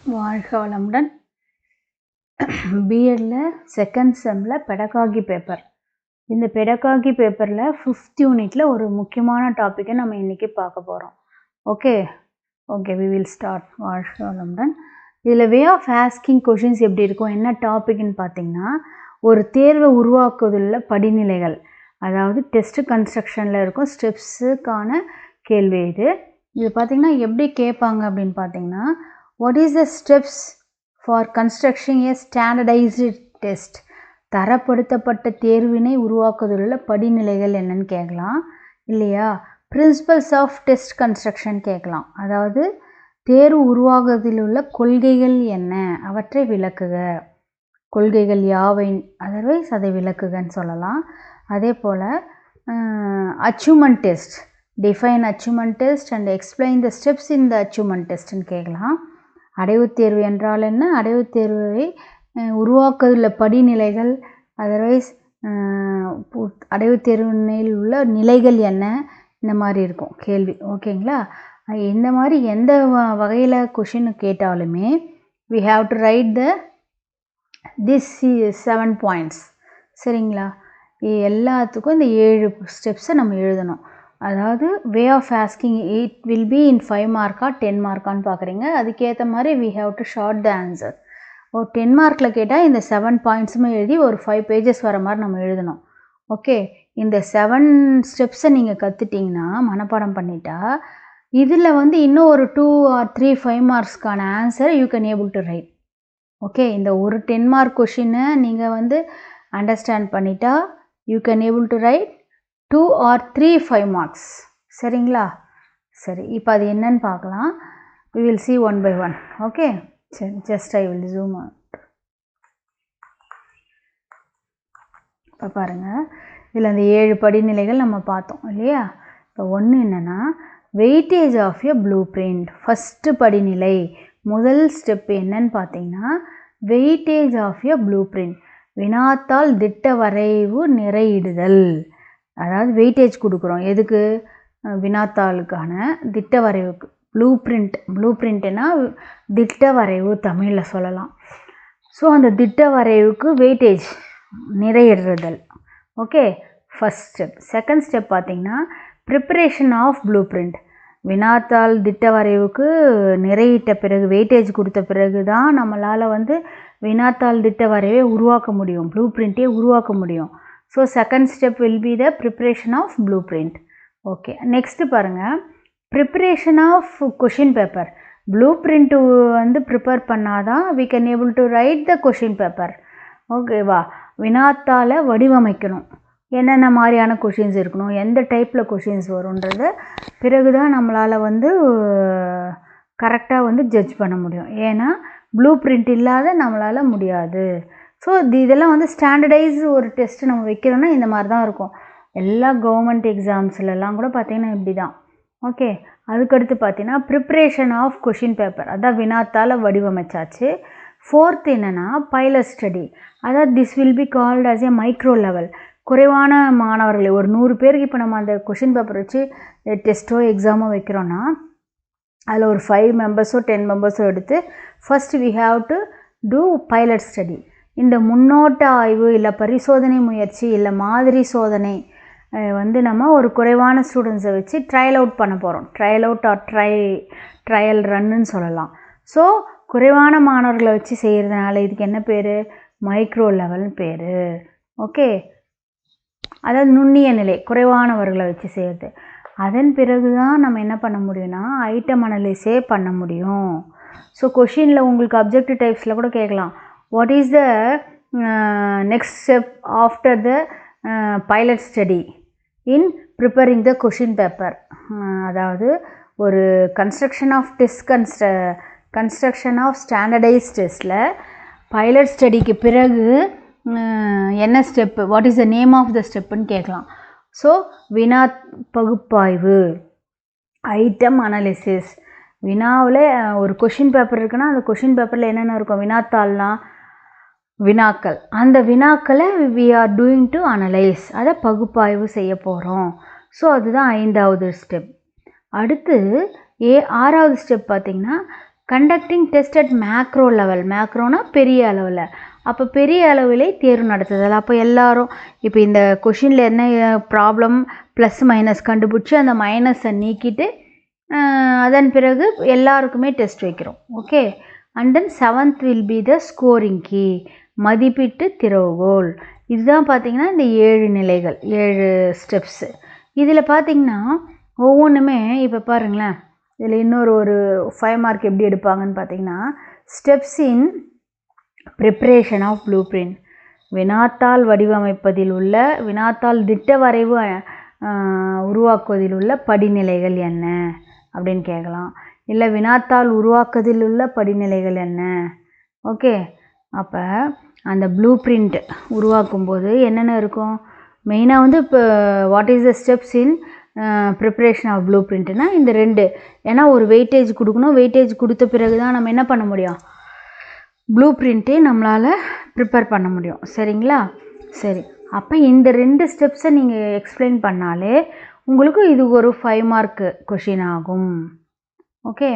வாழ்க வளமுடன். பிஎட்ல second செம்மில் pedagogy paper. இந்த பெடகாகி பேப்பரில் 5th யூனிட்டில் ஒரு முக்கியமான டாப்பிக்கை நம்ம இன்றைக்கி பார்க்க போகிறோம். Okay we will start. வாழ்க வளமுடன். இதில் வே ஆஃப் ஆஸ்கிங் கொஷின்ஸ் எப்படி இருக்கும், என்ன டாப்பிக்னு பார்த்தீங்கன்னா, ஒரு தேர்வை உருவாக்குவதில் படிநிலைகள், அதாவது டெஸ்ட்டு கன்ஸ்ட்ரக்ஷனில் இருக்கும் ஸ்டெப்ஸுக்கான கேள்வி இது பார்த்திங்கன்னா எப்படி கேட்பாங்க அப்படின்னு பார்த்தீங்கன்னா, what is the steps for constructing a standardized test? தரப்படுத்தப்பட்ட தேர்வினை உருவாக்குவதில் படிநிலைகள் என்னன்னு கேட்கலாம் இல்லையா. பிரின்சிபல்ஸ் ஆஃப் டெஸ்ட் கன்ஸ்ட்ரக்ஷன் கேட்கலாம், அதாவது தேர்வு உருவாக்குவதில் உள்ள கொள்கைகள் என்ன, அவற்றை விளக்குக. கொள்கைகள் யாவை, அதர்வைஸ் அதை விளக்குகன்னு சொல்லலாம். அதே போல் achievement test, define achievement test and explain the steps in the achievement டெஸ்ட்னு கேட்கலாம். அடைவுத் தேர்வு என்றால் என்ன, அடைவுத் தேர்வை உருவாக்குவதில் படிநிலைகள், அதர்வைஸ் அடைவுத் தேர்வினில் உள்ள நிலைகள் என்ன, இந்த மாதிரி இருக்கும் கேள்வி. ஓகேங்களா. இந்த மாதிரி எந்த வகையில் கொஷின் கேட்டாலுமே we have to write this 7 points. சரிங்களா. எல்லாத்துக்கும் இந்த 7 ஸ்டெப்ஸை நம்ம எழுதணும். அதாவது way of asking it will be in 5 மார்க்கா 10 மார்க்கான்னு பார்க்குறீங்க. அதுக்கேற்ற மாதிரி we have to short the answer. ஒரு 10 மார்க்கில் கேட்டால் இந்த 7 பாயிண்ட்ஸுமே எழுதி ஒரு 5 பேஜஸ் வர மாதிரி நம்ம எழுதணும். ஓகே. இந்த 7 ஸ்டெப்ஸை நீங்கள் கற்றுட்டிங்கன்னா, மனப்பாடம் பண்ணிட்டா, இதில் இன்னும் ஒரு 2 or 3 5 மார்க்ஸ்க்கான answer you can able to write. Okay. இந்த ஒரு 10 மார்க் கொஷினை நீங்கள் அண்டர்ஸ்டாண்ட் பண்ணிட்டா you can able to write 2 or 3 5 marks. சரிங்களா. சரி, இப்போ அது என்னன்னு பார்க்கலாம். we will see one by one. Okay. சரி, just I will zoom out. இப்போ பாருங்கள், இதில் அந்த 7 படிநிலைகள் நம்ம பார்த்தோம் இல்லையா. இப்போ ஒன்று என்னென்னா, weightage of a blue print. First படிநிலை, முதல் ஸ்டெப் என்னன்னு பார்த்தீங்கன்னா, weightage of a blue print. வினாத்தாள் திட்ட வரைவு நிறையிடுதல். அதாவது வெயிட்டேஜ் கொடுக்குறோம் எதுக்கு, வினாத்தாளுக்கான திட்ட வரைவுக்கு. ப்ளூ பிரிண்ட்னா திட்ட வரைவு தமிழில் சொல்லலாம். ஸோ அந்த திட்ட வரைவுக்கு வெயிட்டேஜ் நிறையிடுதல். Okay, first step. Second step பார்த்திங்கன்னா, ப்ரிப்பரேஷன் ஆஃப் ப்ளூ பிரிண்ட். வினாத்தாள் திட்ட வரைவுக்கு நிறையிட்ட பிறகு, வெயிட்டேஜ் கொடுத்த பிறகு தான் நம்மளால் வினாத்தாள் திட்ட வரைவை உருவாக்க முடியும், ப்ளூ பிரிண்ட்டே உருவாக்க முடியும். So second step will be the preparation of blue print. Okay, next பாருங்கள், preparation of question paper. Blueprint prepare பண்ணால் தான் we can able to write the question paper. ஓகேவா. வினாத்தால் வடிவமைக்கணும், என்னென்ன மாதிரியான கொஷின்ஸ் இருக்கணும், எந்த டைப்பில் கொஷின்ஸ் வரும்ன்றது பிறகு தான் நம்மளால் கரெக்டாக ஜட்ஜ் பண்ண முடியும். ஏன்னா ப்ளூ பிரிண்ட் இல்லாத நம்மளால் முடியாது. ஸோ இதெல்லாம் ஸ்டாண்டர்டைஸ் ஒரு டெஸ்ட்டு நம்ம வைக்கிறோன்னா இந்த மாதிரி தான் இருக்கும். எல்லா கவர்மெண்ட் எக்ஸாம்ஸ்லலாம் கூட பார்த்திங்கன்னா இப்படி தான். ஓகே. அதுக்கடுத்து பார்த்திங்கன்னா ப்ரிப்ரேஷன் ஆஃப் கொஷின் பேப்பர், அதான் வினாத்தால் வடிவமைச்சாச்சு. ஃபோர்த் என்னென்னா பைலட் ஸ்டடி, அதாவது this will be called as a micro level. குறைவான மாணவர்களை, ஒரு 100 பேருக்கு இப்போ நம்ம அந்த கொஷின் பேப்பர் வச்சு டெஸ்ட்டோ எக்ஸாமோ வைக்கிறோன்னா, அதில் ஒரு 5 மெம்பர்ஸோ 10 மெம்பர்ஸோ எடுத்து first we have to do pilot study. இந்த முன்னோட்ட ஆய்வு இல்லை பரிசோதனை முயற்சி இல்லை மாதிரி சோதனை நம்ம ஒரு குறைவான ஸ்டூடெண்ட்ஸை வச்சு ட்ரையல் அவுட் பண்ண போகிறோம். ட்ரையல் அவுட் ஆர் ட்ரையல் ரன்னுன்னு சொல்லலாம். ஸோ குறைவான மாணவர்களை வச்சு செய்கிறதுனால இதுக்கு என்ன பேர், மைக்ரோ லெவல்னு பேர். ஓகே. அதாவது நுண்ணிய நிலை, குறைவானவர்களை வச்சு செய்கிறது. அதன் பிறகு தான் நம்ம என்ன பண்ண முடியும்னா ஐட்டம் அனலைஸே பண்ண முடியும். ஸோ கொஷினில் உங்களுக்கு அப்ஜெக்டிவ் டைப்ஸில் கூட கேட்கலாம், what is the next step after the pilot study in preparing the question paper. அதாவது ஒரு கன்ஸ்ட்ரக்ஷன் ஆஃப் ஸ்டாண்டர்டைஸ் டெஸ்ட்டில் பைலட் ஸ்டடிக்கு பிறகு என்ன step, what is the name of the ஸ்டெப்புன்னு கேட்கலாம். ஸோ வினா பகுப்பாய்வு, ஐட்டம் அனாலிசிஸ். வினாவில் ஒரு கொஷின் பேப்பர் இருக்குன்னா அந்த கொஷின் பேப்பரில் என்னென்ன இருக்கும், வினாத்தாள்லாம் வினாக்கள். அந்த வினாக்களை we are doing to analyse, அதை பகுப்பாய்வு செய்ய போகிறோம். ஸோ அதுதான் 5வது ஸ்டெப். அடுத்து 6வது ஸ்டெப் பார்த்திங்கன்னா conducting test at macro level, மேக்ரோனா பெரிய அளவில், அப்போ பெரிய அளவிலே தேர்வு நடத்துதல். அப்போ எல்லாரும் இப்போ இந்த கொஷினில் என்ன ப்ராப்ளம் ப்ளஸ் மைனஸ் கண்டுபிடிச்சி அந்த மைனஸை நீக்கிட்டு அதன் பிறகு எல்லாருக்குமே டெஸ்ட் வைக்கிறோம். Okay. And then 7th will be the scoring key, மதிப்பீட்டு திறவுகோல். இதுதான் பார்த்திங்கன்னா இந்த 7 நிலைகள், 7 ஸ்டெப்ஸு. இதில் பார்த்திங்கன்னா ஒவ்வொன்றுமே இப்போ பாருங்களேன், இதில் இன்னொரு 5 மார்க் எப்படி எடுப்பாங்கன்னு பார்த்திங்கன்னா, steps in preparation of blue print, வினாத்தாள் வடிவமைப்பதில் உள்ள, வினாத்தாள் திட்ட வரைவு உருவாக்குவதில் உள்ள படிநிலைகள் என்ன அப்படின்னு கேட்கலாம். இல்லை வினாத்தாள் உருவாக்குவதில் உள்ள படிநிலைகள் என்ன. ஓகே. அப்போ அந்த ப்ளூ பிரிண்ட் உருவாக்கும்போது என்னென்ன இருக்கும், மெயினாக வந்து இப்போ what is the steps in preparation of ப்ளூ பிரிண்ட்னா இந்த 2. ஏன்னா ஒரு வெயிட்டேஜ் கொடுக்கணும், வெயிட்டேஜ் கொடுத்த பிறகு தான் நம்ம என்ன பண்ண முடியும், ப்ளூ பிரிண்ட்டே நம்மளால் ப்ரிப்பேர் பண்ண முடியும். சரிங்களா? சரி. அப்போ இந்த 2 ஸ்டெப்ஸை நீங்கள் எக்ஸ்பிளைன் பண்ணாலே உங்களுக்கு இது ஒரு 5 மார்க் கொஷின் ஆகும். Okay.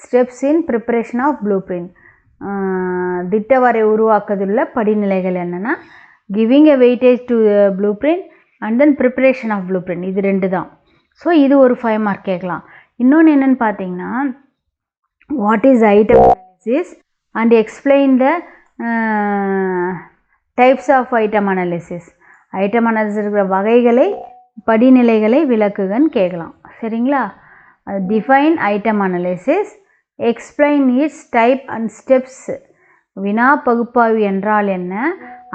Steps in preparation of blue print, திட்ட வரை உருவாக்குவதில் படிநிலைகள் என்னென்னா giving a weightage to blue print and then preparation of blue print, இது 2 தான். ஸோ இது ஒரு 5 மார்க் கேட்கலாம். இன்னொன்று என்னென்னு பார்த்தீங்கன்னா, what is item analysis and explain the types of item analysis, item analysis இருக்கிற வகைகளை படிநிலைகளை விளக்குகன்னு கேட்கலாம். சரிங்களா? Define item analysis, explain its type and steps, வினா பகுப்பாய்வு என்றால் என்ன,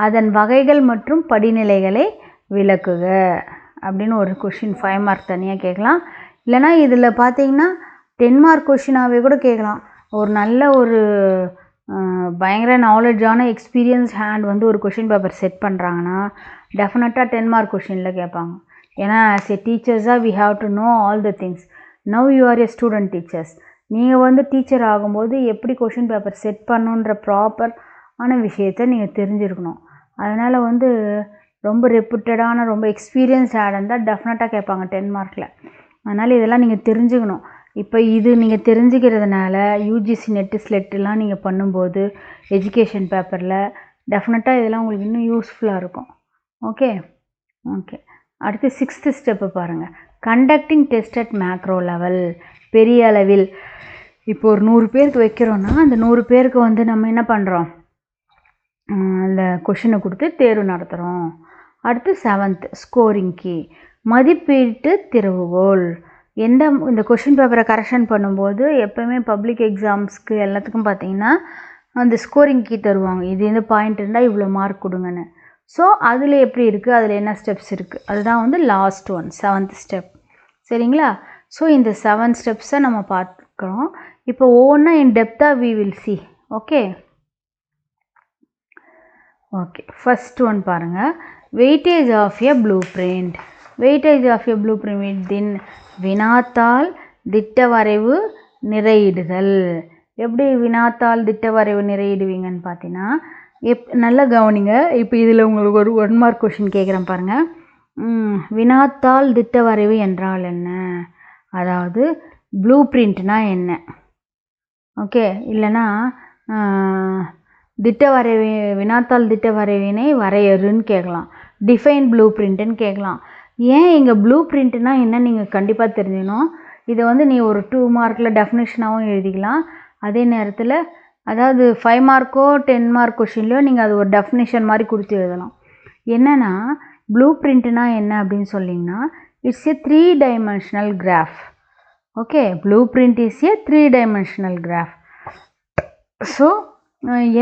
அதன் வகைகள் மற்றும் படிநிலைகளை விளக்குக அப்படின்னு ஒரு கொஷின் 5 மார்க் தனியாக கேட்கலாம். இல்லைனா இதில் பார்த்தீங்கன்னா 10 மார்க் கொஷினாகவே கூட கேட்கலாம். ஒரு நல்ல ஒரு பயங்கர நாலேஜான எக்ஸ்பீரியன்ஸ் ஹேண்ட் வந்து ஒரு கொஷின் பேப்பர் செட் பண்ணுறாங்கன்னா டெஃபினட்டாக 10 மார்க் கொஷினில் கேட்பாங்க. ஏன்னா ஆஸ் எ டீச்சர்ஸாக we have to know all the things. Now you are a student teachers. நீங்கள் வந்து டீச்சர் ஆகும்போது எப்படி கொஷின் பேப்பர் செட் பண்ணுன்ற ப்ராப்பரான விஷயத்தை நீங்கள் தெரிஞ்சிருக்கணும். அதனால் வந்து ரொம்ப ரெப்யூட்டடான ரொம்ப எக்ஸ்பீரியன்ஸ் ஆட் இருந்தால் டெஃபினட்டாக கேட்பாங்க 10 மார்க்கில். அதனால் இதெல்லாம் நீங்கள் தெரிஞ்சுக்கணும். இப்போ இது நீங்கள் தெரிஞ்சுக்கிறதுனால யூஜிசி நெட்டு ஸ்லெட்டுலாம் நீங்கள் பண்ணும்போது எஜுகேஷன் பேப்பரில் டெஃபினட்டாக இதெல்லாம் உங்களுக்கு இன்னும் யூஸ்ஃபுல்லாக இருக்கும். ஓகே. ஓகே. அடுத்து 6th ஸ்டெப்பு பாருங்கள். Conducting test at macro level, பெரிய அளவில். இப்போ ஒரு 100 பேருக்கு வைக்கிறோன்னா அந்த 100 பேருக்கு வந்து நம்ம என்ன பண்ணுறோம், அந்த கொஷினை கொடுத்து தேர்வு நடத்துகிறோம். அடுத்து 7th ஸ்கோரிங் கீ, மதிப்பீட்டு திறவுகோல். இந்த கொஷின் பேப்பரை கரெக்ஷன் பண்ணும்போது எப்போவுமே பப்ளிக் எக்ஸாம்ஸ்க்கு எல்லாத்துக்கும் பார்த்தீங்கன்னா அந்த ஸ்கோரிங் கீ தருவாங்க. இது இந்த பாயிண்ட் இருந்தால் இவ்வளோ மார்க் கொடுங்கன்னு. ஸோ அதில் எப்படி இருக்குது, அதில் என்ன ஸ்டெப்ஸ் இருக்குது, அதுதான் வந்து லாஸ்ட் ஒன் 7th ஸ்டெப். சரிங்களா? ஸோ இந்த 7 ஸ்டெப்ஸை நம்ம பார்த்துக்கிறோம். இப்போ ஒவ்வொன்றா இன் டெப்த்தாக we will see. Okay. Okay. First one பாருங்கள், weightage of a blue print. Weightage of a ப்ளூ பிரிண்டின் வினாத்தாள் திட்ட வரைவு நிறையிடுதல். எப்படி வினாத்தாள் திட்ட வரைவு நிறையிடுவீங்கன்னு பார்த்தீங்கன்னா, நல்லா கவனிங்க. இப்போ இதில் உங்களுக்கு ஒரு 1 மார்க் கொஷின் கேட்குறேன் பாருங்கள். வினாத்தாள் திட்ட வரைவு என்றால் என்ன, அதாவது ப்ளூ பிரிண்ட்னா என்ன. ஓகே. இல்லைனா திட்ட வரைவு, வினாத்தாள் திட்ட வரைவினை வரையறுன்னு கேட்கலாம். டிஃபைன் ப்ளூ பிரிண்ட்டுன்னு கேட்கலாம். ஏன் இங்கே ப்ளூ பிரிண்ட்னா என்ன நீங்கள் கண்டிப்பாக தெரிஞ்சுக்கணும். இதை வந்து நீ ஒரு 2 மார்க்கில் டெஃபினேஷனாகவும் எழுதிக்கலாம். அதே நேரத்தில் அதாவது 5 மார்க்கோ 10 மார்க் கொஷின்லையோ நீங்கள் அது ஒரு டெஃபினேஷன் மாதிரி கொடுத்து எழுதலாம். என்னென்னா ப்ளூ பிரிண்ட்னா என்ன அப்படின்னு சொல்லிங்கன்னா, it's a 3 dimensional graph. Okay. Blueprint is a 3 dimensional graph. So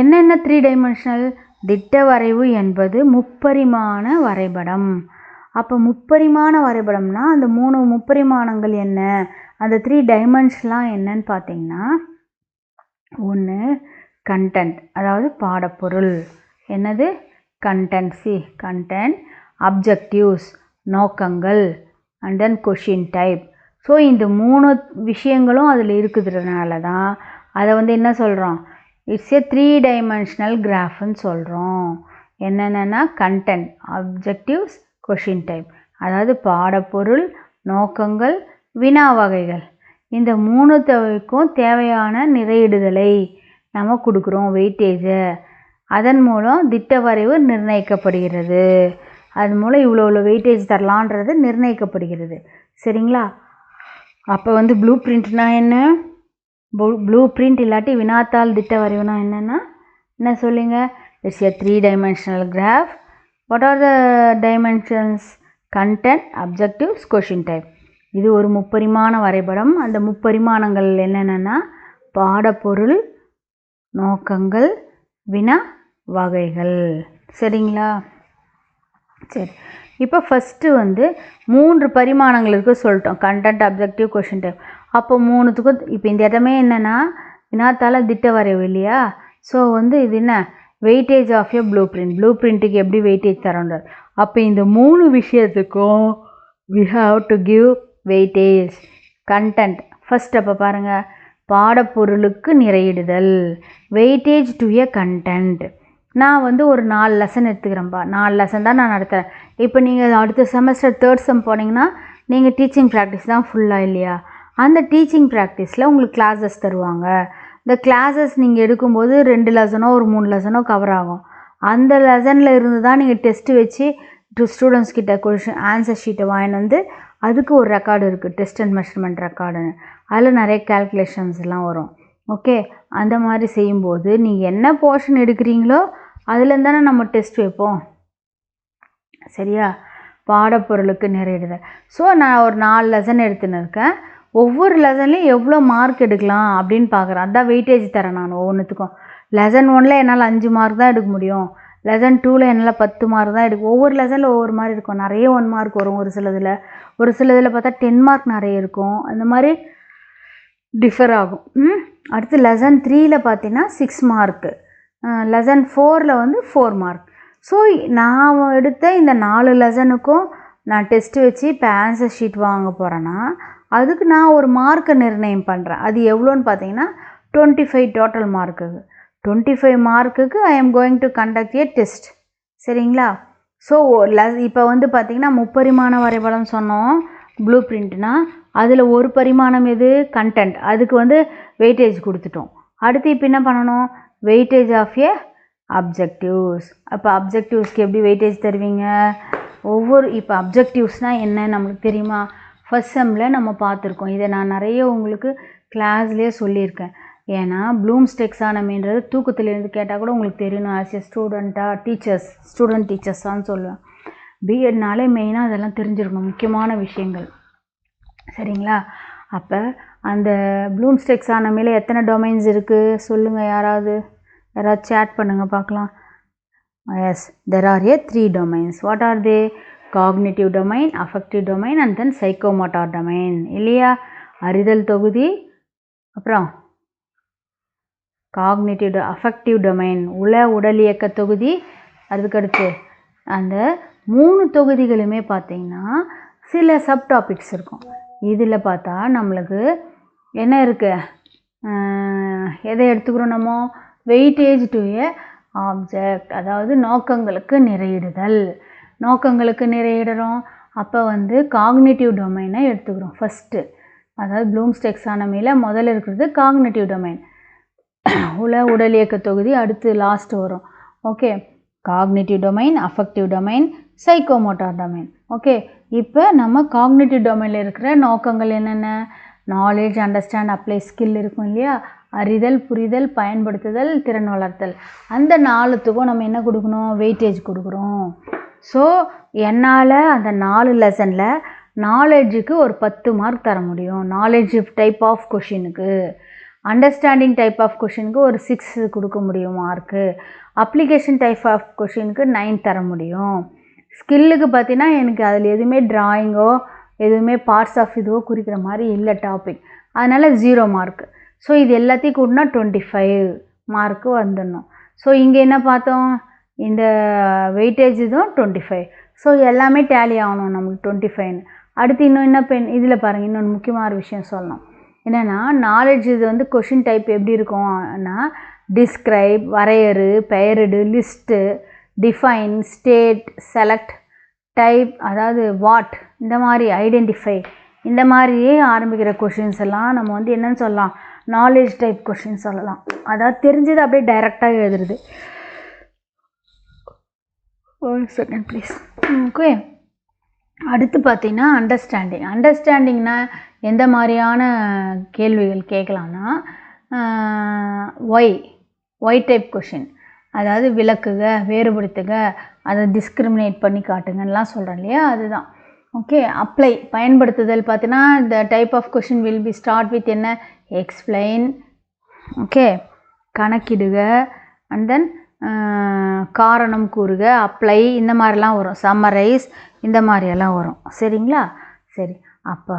என்னென்ன 3 டைமென்ஷனல், திட்ட வரைவு என்பது முப்பரிமாண வரைபடம். அப்போ முப்பரிமாண வரைபடம்னா அந்த 3 முப்பரிமாணங்கள் என்ன, அந்த 3 டைமென்ஷன்லாம் என்னன்னு பார்த்தீங்கன்னா, ஒன்று கண்டென்ட், அதாவது பாடப்பொருள். என்னது கண்டென்ட், கண்டென்ட், அப்ஜெக்டிவ்ஸ் நோக்கங்கள், and then question type. So இந்த 3 விஷயங்களும் அதில் இருக்குதுனால தான் அதை வந்து என்ன சொல்கிறோம், இட்ஸ் எ 3 டைமென்ஷனல் கிராஃப்னு சொல்கிறோம். என்னென்னா கண்டென்ட், அப்ஜெக்டிவ்ஸ், கொஷின் டைப், அதாவது பாடப்பொருள், நோக்கங்கள், வினா வகைகள். இந்த 3க்கும் தேவையான நிறையிடுதலை நம்ம கொடுக்குறோம் வெயிட்டேஜை. அதன் மூலம் திட்ட வரைவு நிர்ணயிக்கப்படுகிறது. அது மூலம் இவ்வளோ வெயிட்டேஜ் தரலான்றது நிர்ணயிக்கப்படுகிறது. சரிங்களா? அப்போ வந்து ப்ளூ பிரிண்ட்னா என்ன? ப்ளூ பிரிண்ட் இல்லாட்டி வினாத்தாள் திட்ட வரைவுனா என்னென்னா என்ன சொல்லுங்க? It's a 3-dimensional graph. What are the dimensions? Content, objectives, question type. இது ஒரு முப்பரிமாண வரைபடம். அந்த முப்பரிமாணங்கள் என்னென்னா பாடப்பொருள், நோக்கங்கள், வினா வகைகள். சரிங்களா? சரி, இப்போ ஃபஸ்ட்டு வந்து 3 பரிமாணங்களுக்கு சொல்லிட்டோம். Content, objective, question type. அப்போ 3த்துக்கும் இப்போ இந்த இடமே என்னென்னா வினாத்தாள திட்ட வரைவு இல்லையா? ஸோ வந்து இது என்ன weightage of a blue print. ப்ளூ பிரிண்ட்டுக்கு எப்படி வெயிட்டேஜ் தரோன்றது. அப்போ இந்த 3 விஷயத்துக்கும் we have to give weightage. Content first அப்போ பாருங்கள், பாடப்பொருளுக்கு நிறையிடுதல், வெயிட்டேஜ் டு எ கண்டென்ட். நான் வந்து ஒரு 4 லெசன் எடுத்துக்கிறேன்ப்பா. 4 லெசன் தான் நான் நடத்துகிறேன். இப்போ நீங்கள் அடுத்த செமஸ்டர் 3rd செம் போனீங்கன்னா நீங்கள் டீச்சிங் ப்ராக்டிஸ் தான் ஃபுல்லாக இல்லையா? அந்த டீச்சிங் ப்ராக்டிஸில் உங்களுக்கு கிளாஸஸ் தருவாங்க. இந்த கிளாஸஸ் நீங்கள் எடுக்கும்போது 2 லெசனோ ஒரு 3 லெசனோ கவர் ஆகும். அந்த லெசனில் இருந்து தான் நீங்கள் டெஸ்ட்டு வச்சு ஸ்டூடெண்ட்ஸ் கிட்ட கொஷின் ஆன்சர் ஷீட்டை வாங்கிட்டு வந்து அதுக்கு ஒரு ரெக்கார்டு இருக்குது, டெஸ்ட் அண்ட் மெஷர்மெண்ட் ரெக்கார்டுன்னு. அதில் நிறைய கேல்குலேஷன்ஸ்லாம் வரும். ஓகே, அந்த மாதிரி செய்யும்போது நீங்கள் என்ன போர்ஷன் எடுக்கிறீங்களோ அதுலேருந்து தானே நம்ம டெஸ்ட் வைப்போம். சரியா? பாடப்பொருளுக்கு நிறையிடுதல். ஸோ நான் ஒரு 4 லெசன் எடுத்துன்னு இருக்கேன். ஒவ்வொரு லெசன்லேயும் எவ்வளோ மார்க் எடுக்கலாம் அப்படின்னு பார்க்குறேன். அதான் வெயிட்டேஜ் தரேன் நான் ஒவ்வொன்றுத்துக்கும். லெசன் 1ல் என்னால் 5 மார்க் தான் எடுக்க முடியும். லெசன் 2ல் என்னால் 10 மார்க் தான் எடுக்கும். ஒவ்வொரு லெசனில் ஒவ்வொரு மாதிரி இருக்கும். நிறைய 1 மார்க் வரும் ஒரு சிலதில் பார்த்தா 10 மார்க் நிறைய இருக்கும். அந்த மாதிரி டிஃபர் ஆகும். அடுத்து லெசன் 3ல் பார்த்தீங்கன்னா 6 மார்க்கு, லெசன் 4ல் வந்து 4 மார்க். ஸோ நான் எடுத்த இந்த 4 லெசனுக்கும் நான் டெஸ்ட்டு வச்சு இப்போ ஆன்சர் ஷீட் வாங்க போகிறேன்னா அதுக்கு நான் ஒரு மார்க்கை நிர்ணயம் பண்ணுறேன். அது எவ்வளோன்னு பார்த்தீங்கன்னா 25 டோட்டல் மார்க்குக்கு. 25 மார்க்குக்கு I am going to conduct A test. சரிங்களா? ஸோ இப்போ வந்து பார்த்திங்கன்னா முப்பரிமாண வரைபடம் சொன்னோம் ப்ளூ பிரிண்ட்னா. அதில் ஒரு பரிமாணம் எது? கண்டென்ட். அதுக்கு வந்து வெயிட்டேஜ் கொடுத்துட்டோம். அடுத்து இப்போ என்ன பண்ணணும்? Weightage of a objectives. அப்போ அப்ஜெக்டிவ்ஸ்க்கு எப்படி வெயிட்டேஜ் தருவீங்க? இப்போ அப்ஜெக்டிவ்ஸ்னால் என்ன நம்மளுக்கு தெரியுமா? ஃபஸ்ட் செம்மில் நம்ம பார்த்துருக்கோம். இதை நான் நிறைய உங்களுக்கு கிளாஸ்லேயே சொல்லியிருக்கேன். ஏன்னா ப்ளூம்ஸ் டெக்ஸானமின்றது தூக்கத்துலேருந்து கேட்டால் கூட உங்களுக்கு தெரியணும். ஆஸ் ஏ ஸ்டூடெண்ட் டீச்சர்ஸான்னு சொல்லுவேன். பிஎட்னாலே மெயினாக அதெல்லாம் தெரிஞ்சிருக்கணும், முக்கியமான விஷயங்கள். சரிங்களா? அப்போ அந்த ப்ளூம்ஸ் டெக்ஸானமியில் எத்தனை டொமைன்ஸ் இருக்குது சொல்லுங்கள். யாராவது சேட் பண்ணுங்கள் பார்க்கலாம். Yes, there are 3 domains. What are they? Cognitive domain, affective domain and then psychomotor domain. இல்லையா? அறிதல் தொகுதி, அப்புறம் காக்னிட்டிவ் அஃபெக்டிவ் டொமைன் உடல் இயக்க தொகுதி. அதுக்கடுத்து அந்த 3 தொகுதிகளுமே பார்த்திங்கன்னா சில சப் டாபிக்ஸ் இருக்கும். இதில் பார்த்தா நம்மளுக்கு என்ன இருக்குது? எதை எடுத்துக்கிறோம் நம்ம? வெயிட்டேஜ் டு ஏ ஆப்ஜெக்ட், அதாவது நோக்கங்களுக்கு நிறையிடுதல். நோக்கங்களுக்கு நிறையிடுறோம். அப்போ வந்து காக்னிட்டிவ் டொமைனை எடுத்துக்கிறோம் ஃபஸ்ட்டு. அதாவது ப்ளூம்ஸ் டெக்ஸானமியில் முதல்ல இருக்கிறது காக்னிட்டிவ் டொமைன், உடல் இயக்க தொகுதி. அடுத்து லாஸ்ட் வரும். Okay, cognitive domain, affective domain, psychomotor domain. Okay, இப்போ நம்ம காக்னிட்டிவ் டொமைனில் இருக்கிற நோக்கங்கள் என்னென்ன? நாலேஜ், அண்டர்ஸ்டாண்ட், அப்ளை, ஸ்கில் இருக்கும் இல்லையா? அறிதல், புரிதல், பயன்படுத்துதல், திறன் வளர்த்தல். அந்த 4த்துக்கும் நம்ம என்ன கொடுக்கணும்? வெயிட்டேஜ் கொடுக்குறோம். ஸோ என்னால் அந்த 4 லெசனில் நாலேஜுக்கு ஒரு 10 மார்க் தர முடியும். நாலேஜ் டைப் ஆஃப் கொஷினுக்கு, அண்டர்ஸ்டாண்டிங் டைப் ஆஃப் கொஷினுக்கு ஒரு 6 கொடுக்க முடியும் மார்க்கு. அப்ளிகேஷன் டைப் ஆஃப் கொஷினுக்கு 9 தர முடியும். ஸ்கில்லுக்கு பார்த்தீங்கன்னா எனக்கு அதில் எதுவுமே ட்ராயிங்கோ எதுவுமே பார்ட்ஸ் ஆஃப் இதுவோ குறிக்கிற மாதிரி இல்லை டாபிக், அதனால் 0 மார்க்கு. ஸோ இது எல்லாத்தையும் கூட்டினா 25 மார்க்கு வந்துடணும். ஸோ இங்கே என்ன பார்த்தோம்? இந்த வெயிட்டேஜ் இதுவும் 25. ஸோ எல்லாமே டேலி ஆகணும் நமக்கு 25. அடுத்து இன்னும் என்ன இதில் பாருங்கள், இன்னொன்று முக்கியமான விஷயம் சொல்லணும். என்னென்னா நாலேஜ் இது வந்து கொஷின் டைப் எப்படி இருக்கும்னா டிஸ்கிரைப், வரையறு, பெயரிடு, list, define, state, select, type, அதாவது வாட், இந்த மாதிரி ஐடென்டிஃபை, இந்த மாதிரியே ஆரம்பிக்கிற கொஷின்ஸ் எல்லாம் நம்ம வந்து என்னன்னு சொல்லலாம், நாலேஜ் டைப் கொஷின் சொல்லலாம். அதாவது தெரிஞ்சது அப்படியே டைரெக்டாக எழுதுறது. ஒரு செகண்ட் ப்ளீஸ். ஓகே, அடுத்து பார்த்தீங்கன்னா அண்டர்ஸ்டாண்டிங்னா எந்த மாதிரியான கேள்விகள் கேட்கலான்னா, ஒய் டைப் கொஷின், அதாவது விளக்குக, வேறுபடுத்துக, அதை டிஸ்கிரிமினேட் பண்ணி காட்டுங்கலாம் சொல்கிறேன் இல்லையா, அதுதான். ஓகே, அப்ளை பயன்படுத்துதல் பார்த்தீங்கன்னா இந்த type of question will be start with என்ன, எக்ஸ்பிளைன், ஓகே, கணக்கிடுக, அண்ட் தென் காரணம் கூறுக, அப்ளை, இந்த மாதிரிலாம் வரும், சம்மரைஸ், இந்த மாதிரியெல்லாம் வரும். சரிங்களா? சரி, அப்போ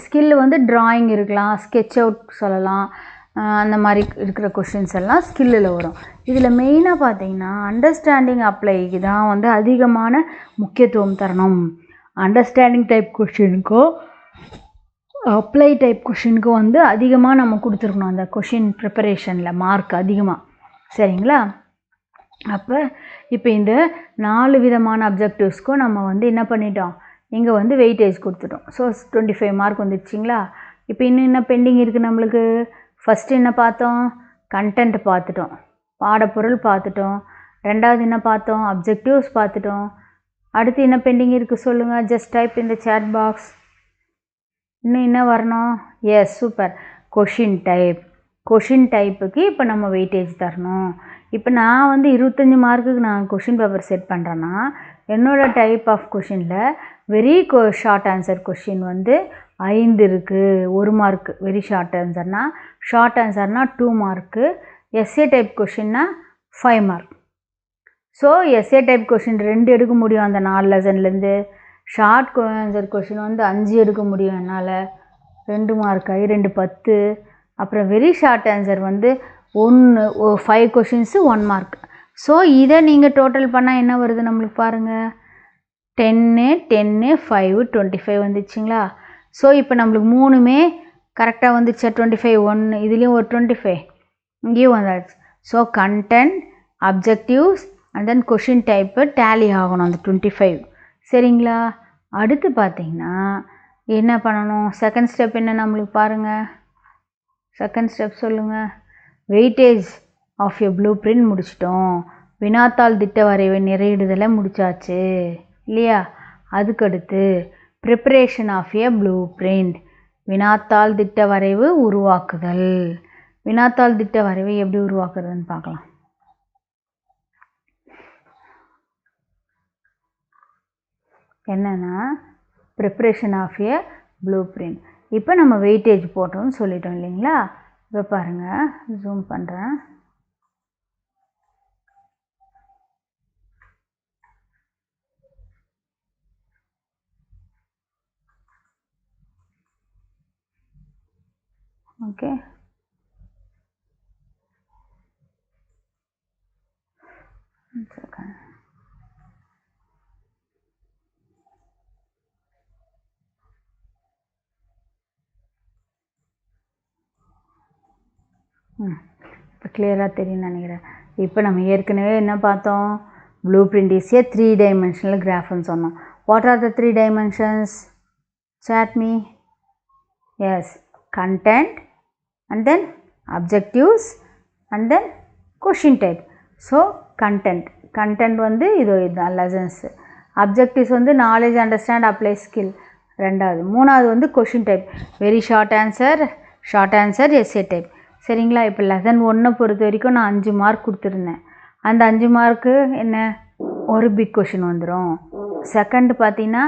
ஸ்கில் வந்து ட்ராயிங் இருக்கலாம், ஸ்கெட்ச் அவுட் சொல்லலாம், அந்த மாதிரி இருக்கிற கொஷின்ஸ் எல்லாம் ஸ்கில்லில் வரும். இதில் மெயினாக பார்த்தீங்கன்னா அண்டர்ஸ்டாண்டிங் அப்ளைக்கு தான் வந்து அதிகமான முக்கியத்துவம் தரணும். அண்டர்ஸ்டாண்டிங் டைப் கொஷினுக்கும் அப்ளை டைப் கொஷினுக்கும் வந்து அதிகமாக நம்ம கொடுத்துருக்கணும் அந்த கொஷின் ப்ரிப்பரேஷனில் மார்க் அதிகமாக. சரிங்களா? அப்போ இப்போ இந்த 4 விதமான அப்ஜெக்டிவ்ஸ்க்கும் நம்ம வந்து என்ன பண்ணிட்டோம், இங்கே வந்து வெயிட்டேஜ் கொடுத்துட்டோம். ஸோ 25 மார்க் வந்துடுச்சிங்களா? இப்போ இன்னும் என்ன பெண்டிங் இருக்குது நம்மளுக்கு? ஃபஸ்ட்டு என்ன பார்த்தோம், கண்டென்ட் பார்த்துட்டோம், பாடப்பொருள் பார்த்துட்டோம். ரெண்டாவது என்ன பார்த்தோம், அப்ஜெக்டிவ்ஸ் பார்த்துட்டோம். அடுத்து என்ன பெண்டிங் இருக்குது சொல்லுங்கள், ஜஸ்ட் டைப் இந்த சேட் பாக்ஸ். இன்னும் என்ன வரணும்? எஸ், சூப்பர், கொஷின் டைப்புக்கு இப்போ நம்ம வெயிட்டேஜ் தரணும். இப்போ நான் வந்து 25 மார்க்குக்கு நான் கொஷின் பேப்பர் செட் பண்ணுறேன்னா என்னோடய டைப் ஆஃப் கொஷினில் வெரி ஷார்ட் ஆன்சர் கொஷின் வந்து 5 இருக்குது, 1 மார்க்கு. வெரி ஷார்ட் ஆன்சர்னா 2 மார்க்கு. எஸ்ஏ டைப் கொஷின்னா 5 mark. So SA type question 2 எடுக்க முடியும் அந்த 4 லெசன்லேருந்து. ஷார்ட் ஆன்சர் கொஷின் வந்து 5 எடுக்க முடியும் என்னால். 2 மார்க், 2 10. அப்புறம் வெரி ஷார்ட் ஆன்சர் வந்து 5 கொஷின்ஸு 1 மார்க். ஸோ இதை நீங்கள் டோட்டல் பண்ணால் என்ன வருது நம்மளுக்கு பாருங்கள், 10 5 25 வந்துச்சுங்களா? ஸோ இப்போ நம்மளுக்கு 3மே கரெக்டாக வந்துச்சா? 25 1, இதுலேயும் ஒரு 25, இங்கேயும் வந்தாச்சு. So content, objectives and then question type tally ஆகணும் அந்த 25. சரிங்களா? அடுத்து பார்த்தீங்கன்னா என்ன பண்ணணும், செகண்ட் ஸ்டெப் என்ன நம்மளுக்கு பாருங்கள். செகண்ட் ஸ்டெப் சொல்லுங்கள். Weightage of a blue print முடிச்சிட்டோம். வினாத்தாள் திட்ட வரைவை நிறையிடுதலை முடிச்சாச்சு இல்லையா? அதுக்கடுத்து preparation of a blue print, வினாத்தாள் திட்ட வரைவு உருவாக்குதல். வினாத்தாள் திட்ட வரைவை எப்படி உருவாக்குறதுன்னு பார்க்கலாம். என்னென்னா preparation of a blue print. இப்போ நம்ம வெயிட்டேஜ் போட்டோம்னு சொல்லிட்டோம் இல்லைங்களா? இப்போ பாருங்கள், ஜூம் பண்ணுறேன். ஓகே, இப்போ கிளியராக தெரியும்னு நினைக்கிறேன். இப்போ நம்ம ஏற்கனவே என்ன பார்த்தோம், blue print is a 3 dimensional கிராஃப்னு சொன்னோம். What are the 3 dimensions? Chat me. Yes, content and then objectives and then question type. So content வந்து இதுதான் லெசன்ஸ். அப்ஜெக்டிவ்ஸ் வந்து நாலேஜ், அண்டர்ஸ்டாண்ட், அப்ளை, ஸ்கில். மூணாவது வந்து question type, very short answer, SA type. சரிங்களா? இப்போ lesson 1 பொறுத்த வரைக்கும் நான் 5 மார்க் கொடுத்துருந்தேன். அந்த 5 மார்க்கு என்ன, ஒரு பிக் கொஷின் வந்துடும். செகண்ட் பார்த்தீங்கன்னா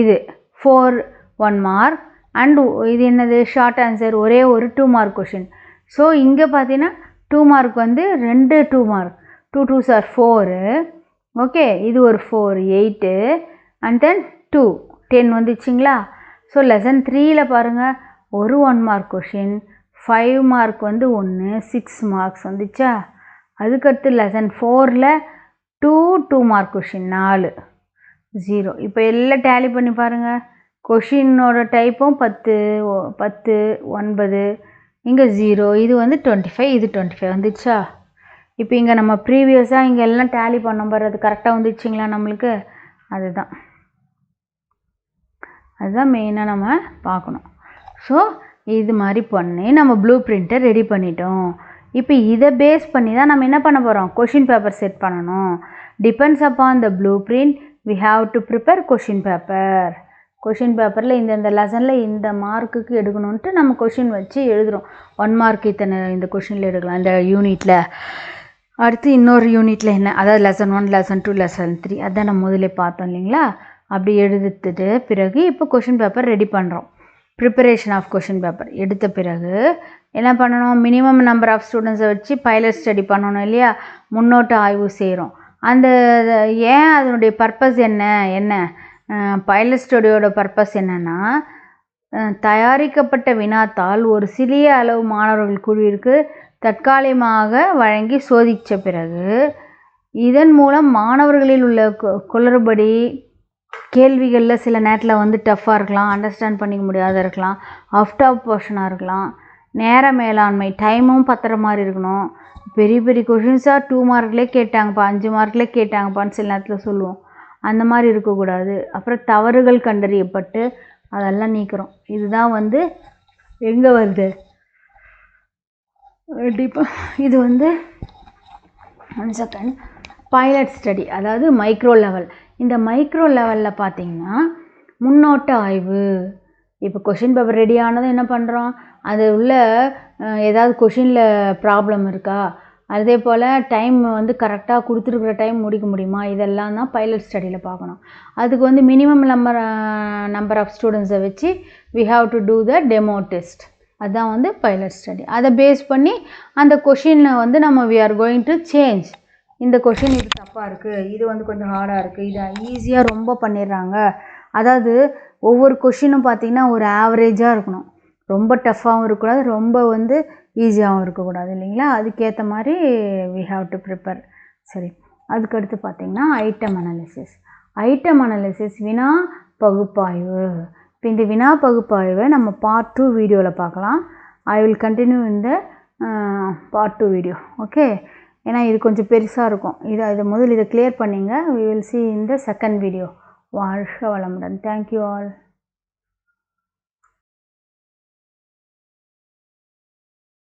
இது 1 மார்க் அண்ட் இது என்னது, ஷார்ட் ஆன்சர், ஒரே ஒரு 2 மார்க் கொஷின். ஸோ இங்கே பார்த்தீங்கன்னா 2 மார்க் வந்து 2 மார்க், 2 2s are 4. ஓகே, இது ஒரு 4 8 அண்ட் தென் 2 10 வந்துச்சுங்களா? ஸோ லெசன் 3ல் பாருங்கள், ஒரு 1 மார்க் கொஷின், 5 மார்க் வந்து 1, 6 மார்க்ஸ் வந்துச்சா? அதுக்கடுத்து லெசன் 4ல் 2 மார்க் கொஷின் 4 0. இப்போ எல்லாம் டேலி பண்ணி பாருங்கள். கொஷினோட டைப்பும் 10 9, இங்கே 0, இது வந்து 25, இது 25 வந்துச்சா? இப்போ இங்கே நம்ம ப்ரீவியஸாக இங்கே எல்லாம் டேலி பண்ண பாரு, அது கரெக்டாக வந்துச்சுங்களா நம்மளுக்கு? அதுதான். அதுதான் மெயினாக நம்ம பார்க்கணும். ஸோ இது மாதிரி பண்ணி நம்ம ப்ளூ பிரிண்ட்டை ரெடி பண்ணிட்டோம். இப்போ இதை பேஸ் பண்ணி தான் நம்ம என்ன பண்ண போகிறோம், கொஷின் பேப்பர் செட் பண்ணணும். Depends upon the blue print we have to prepare question paper. Question பேப்பரில் இந்த லெசனில் இந்த மார்க்குக்கு எடுக்கணுன்ட்டு நம்ம கொஷின் வச்சு எழுதுகிறோம். 1 மார்க் இத்தனை இந்த கொஷினில் எடுக்கலாம் இந்த யூனிட்டில். அடுத்து இன்னொரு யூனிட்டில் என்ன, அதாவது லெசன் 1, லெசன் 2, லெசன் 3, அதான் நம்ம முதலே பார்த்தோம் இல்லைங்களா. அப்படி எடுத்துட்டு பிறகு இப்போ கொஷின் பேப்பர் ரெடி பண்ணுறோம். ப்ரிப்பரேஷன் ஆஃப் கொஷின் பேப்பர் எடுத்த பிறகு என்ன பண்ணணும், மினிமம் நம்பர் ஆஃப் ஸ்டூடெண்ட்ஸை வச்சு பைலட் ஸ்டடி பண்ணணும் இல்லையா, முன்னோட்ட ஆய்வு செய்கிறோம். அந்த ஏன் அதனுடைய பர்பஸ் என்ன பைலட் ஸ்டடியோட பர்பஸ் என்னென்னா, தயாரிக்கப்பட்ட வினாத்தாள் ஒரு சிறிய அளவு மாணவர்கள் குழுவிற்கு தற்காலிகமாக வழங்கி சோதித்த பிறகு இதன் மூலம் மாணவர்களில் உள்ள குளறுபடி கேள்விகளில் சில நேரத்தில் வந்து டஃப்பாக இருக்கலாம், அண்டர்ஸ்டாண்ட் பண்ணிக்க முடியாத இருக்கலாம், அவுட் ஆஃப் போர்ஷனாக இருக்கலாம், நேர மேலாண்மை டைமும் பத்திர மாதிரி இருக்கணும். பெரிய பெரிய கொஷின்ஸாக 2 மார்க்லேயே கேட்டாங்கப்பா, 5 மார்க்லேயே கேட்டாங்கப்பான்னு சில நேரத்தில் சொல்லுவோம். அந்த மாதிரி இருக்கக்கூடாது. அப்புறம் தவறுகள் கண்டறியப்பட்டு அதெல்லாம் நீக்கிறோம். இதுதான் வந்து எங்கே வருது, இது வந்து 1 செகண்ட் பைலட் ஸ்டடி, அதாவது மைக்ரோ லெவல். இந்த மைக்ரோ லெவலில் பார்த்தீங்கன்னா முன்னோட்ட ஆய்வு. இப்போ கொஷின் பேப்பர் ரெடி ஆனதும் என்ன பண்ணுறோம், அது உள்ள ஏதாவது கொஷினில் ப்ராப்ளம் இருக்கா, அதே போல் டைம் வந்து கரெக்டாக கொடுத்துருக்குற டைம் முடிக்க முடியுமா, இதெல்லாம் தான் பைலட் ஸ்டடியில் பார்க்கணும். அதுக்கு வந்து மினிமம் நம்பர் ஆஃப் ஸ்டூடெண்ட்ஸை வச்சு we have to do the demo test. அதுதான் வந்து பைலட் ஸ்டடி. அதை பேஸ் பண்ணி அந்த கொஷினை வந்து நம்ம we are going to change. இந்த கொஷின் இது தப்பாக இருக்குது, இது வந்து கொஞ்சம் ஹார்டாக இருக்குது, இதை ஈஸியாக ரொம்ப பண்ணிடுறாங்க. அதாவது ஒவ்வொரு கொஷினும் பார்த்திங்கன்னா ஒரு ஆவரேஜாக இருக்கணும், ரொம்ப டஃப்பாகவும் இருக்கக்கூடாது, ரொம்ப வந்து ஈஸியாகவும் இருக்கக்கூடாது இல்லைங்களா. அதுக்கேற்ற மாதிரி வி ஹாவ் டு ப்ரிப்பேர். சரி, அதுக்கடுத்து பார்த்திங்கன்னா ஐட்டம் அனாலிசிஸ். ஐட்டம் அனாலிசிஸ் வினா பகுப்பாய்வு. இப்போ இந்த வினா பகுப்பாய்வை நம்ம பார்ட் 2 வீடியோவில் பார்க்கலாம். ஐ வில் கண்டினியூ இந்த பார்ட் 2 வீடியோ. ஓகே, ஏன்னா இது கொஞ்சம் பெருசாக இருக்கும். இதை முதல் இதை கிளியர் பண்ணிங்க. வி வில் சி இந்த செகண்ட் வீடியோ. வாழ்க வளமுடன். Thank you all.